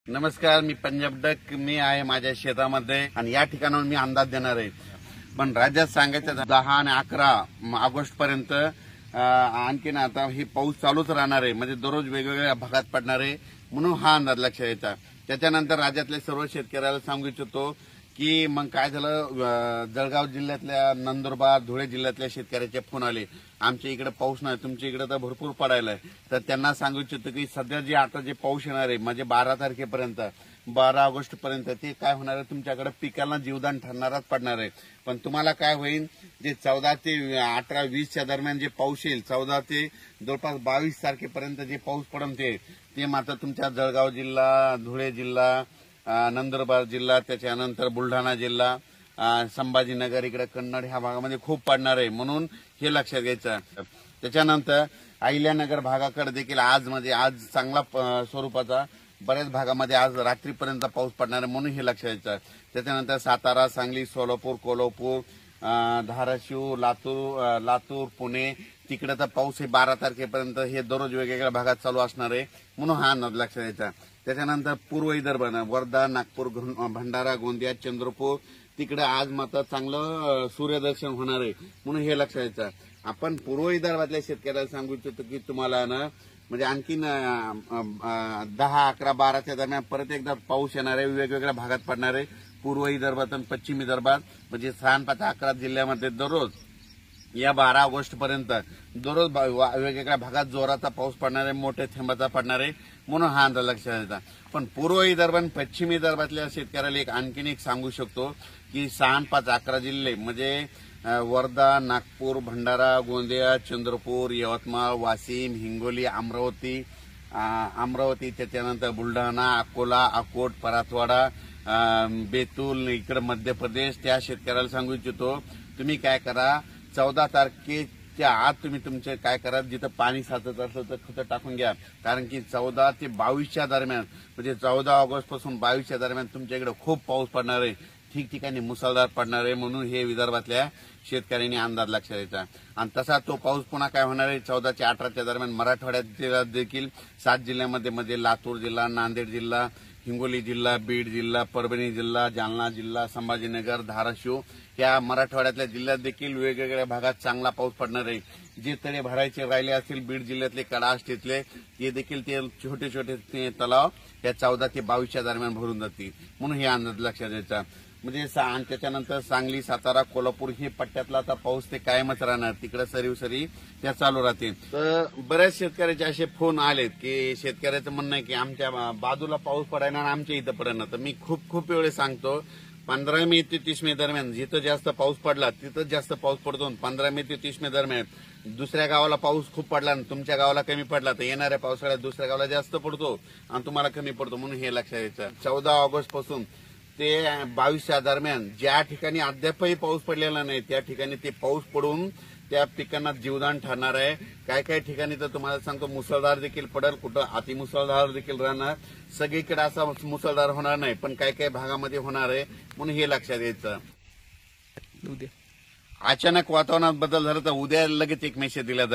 नमस्कार, मी पंजाब डक. मी आहे माझ्या शेतामध्ये आणि या ठिकाणावर मी अंदाज देणार आहे. पण राज्यात सांगायचं 10 आणि 11 ऑगस्ट पर्यंत आणखीन आता ही पाऊस चालूच राहणार आहे. म्हणजे दररोज वेगवेगळ्या भागात पडणार आहे, म्हणून हा अंदाज लक्षात यायचा. त्याच्यानंतर राज्यातल्या सर्व शेतकऱ्याला सांगू इच्छितो की मग काय झालं, जळगाव जिल्ह्यातल्या, नंदुरबार, धुळे जिल्ह्यातल्या शेतकऱ्याचे फोन आले, आमच्या इकडे पाऊस नाही, तुमच्या इकडे तर भरपूर पडायलाय. तर त्यांना सांगू इच्छितो की सध्या जे आता जे पाऊस येणार आहे म्हणजे 12 तारखेपर्यंत, 12 ऑगस्ट पर्यंत ते काय होणार आहे, तुमच्याकडे पिकांना जीवदान ठरणारच पडणार आहे. पण तुम्हाला काय होईल, जे 14 ते 18, 20च्या दरम्यान जे पाऊस येईल, 14 ते जवळपास 22 तारखेपर्यंत जे पाऊस पडेल ते मात्र तुमच्या जळगाव जिल्हा, धुळे जिल्हा, नंदुरबार जिल्हा, त्याच्यानंतर बुलढाणा जिल्हा, संभाजीनगर, इकडे कन्नड ह्या भागामध्ये खूप पडणार आहे, म्हणून हे लक्षात घ्यायचं. त्याच्यानंतर अहिल्यानगर भागाकडे देखील आज चांगला स्वरूपाचा बऱ्याच भागामध्ये आज रात्रीपर्यंत पाऊस पडणार आहे, म्हणून हे लक्षात घ्यायचं. त्याच्यानंतर सातारा, सांगली, सोलापूर, कोल्हापूर, धाराशिव, लातूर, पुणे तिकडे तर पाऊस हे 12 तारखेपर्यंत हे दररोज वेगवेगळ्या भागात चालू असणार आहे, म्हणून हा अंदाज लक्षात घ्यायचा. त्याच्यानंतर पूर्व विदर्भ, वर्धा, नागपूर, भंडारा, गोंदिया, चंद्रपूर तिकडे आज मात्र चांगलं सूर्यदर्शन होणार आहे, म्हणून हे लक्षात घ्यायचं. आपण पूर्व विदर्भातल्या शेतकऱ्याला सांगू इच्छितो की तुम्हाला ना म्हणजे आणखीन 10, 11, 12च्या दरम्यान परत एकदा पाऊस येणार आहे, वेगवेगळ्या भागात पडणार आहे. पूर्व विदर्भात आणि पश्चिम विदर्भात म्हणजे 6 5 11 जिल्ह्यामध्ये दररोज या 12 ऑगस्ट पर्यंत दररोज वेगवेगळ्या भागात जोराचा पाऊस पडणार आहे, मोठ्या थेंबाचा पडणार आहे, म्हणून हा अंदाज लक्षात येतात. पण पूर्व विदर्भ आणि पश्चिम विदर्भातल्या शेतकऱ्याला आणखीन एक सांगू शकतो की 6 5 11 जिल्हे म्हणजे वर्धा, नागपूर, भंडारा, गोंदिया, चंद्रपूर, यवतमाळ, वाशिम, हिंगोली, अमरावती, त्याच्यानंतर बुलढाणा, अकोला, अकोट, परातवाडा, बेतूल, इकडे मध्य प्रदेश, त्या शेतकऱ्याला सांगू इच्छितो तुम्ही काय करा, 14 तारखेच्या आत तुम्ही तुमचे काय करा, जिथं पाणी साचत असलं तर खतं टाकून घ्या. कारण की 14 ते 22च्या दरम्यान म्हणजे 14 ऑगस्ट पासून 22च्या दरम्यान तुमच्या इकडे खूप पाऊस पडणार आहे, ठिकठिकाणी मुसळधार पडणार आहे, म्हणून हे विदर्भातल्या शेतकऱ्यांनी अंदाज लक्षात द्यायचा. आणि तसा तो पाऊस पुन्हा काय होणार आहे, 14 ते 18च्या दरम्यान मराठवाड्यात देखील 7 जिल्ह्यामध्ये लातूर जिल्हा, नांदेड जिल्हा, हिंगोली जिल्हा, बीड जिल्हा, परभणी जिल्हा, जालना जिल्हा, संभाजीनगर, धाराशिव या मराठवाड्यातल्या जिल्ह्यात देखील वेगवेगळ्या भागात चांगला पाऊस पडणार आहे. जे तळे भरायचे राहिले असतील बीड जिल्ह्यातले, कडाष्टीतले, ते देखील ते छोटे छोटे तलाव या 14 ते 22च्या दरम्यान भरून जातील, म्हणून हे अंदाज लक्षात द्यायचा. म्हणजे त्याच्यानंतर सांगली, सातारा, कोल्हापूर हे पट्ट्यातला आता पाऊस ते कायमच राहणार, तिकडे सरी त्या चालू राहतील. तर बऱ्याच शेतकऱ्याचे असे फोन आलेत की शेतकऱ्याचं म्हणणं आहे की आमच्या बाजूला पाऊस पडायला आणि आमच्या इथं पडणार. तर मी खूप वेळेस सांगतो, 15 मे ते 30 मे दरम्यान जिथं जास्त पाऊस पडला तिथंच जास्त पाऊस पडतो. 15 मे ते 30 मे दरम्यान दुसऱ्या गावाला पाऊस खूप पडला आणि तुमच्या गावाला कमी पडला तर येणाऱ्या पावसाळ्यात दुसऱ्या गावाला जास्त पडतो आणि तुम्हाला कमी पडतो, म्हणून हे लक्षात घ्यायचं. 14 ऑगस्ट पासून ते 22च्या दरम्यान ज्या ठिकाणी अद्यापही पाऊस पडलेला नाही त्या ठिकाणी ते पाऊस पडून त्या पिकांना जीवदान ठरणार आहे. काय ठिकाणी तर तुम्हाला सांगतो मुसळधार देखील पडेल, कुठं अतिमुसळधार देखील राहणार, सगळीकडे असा मुसळधार होणार नाही, पण काय भागामध्ये होणार आहे, म्हणून हे लक्षात घ्यायचं. अचानक वातावरणात बदल झाला तर उद्या लगेच एक मेसेज दिला जाईल.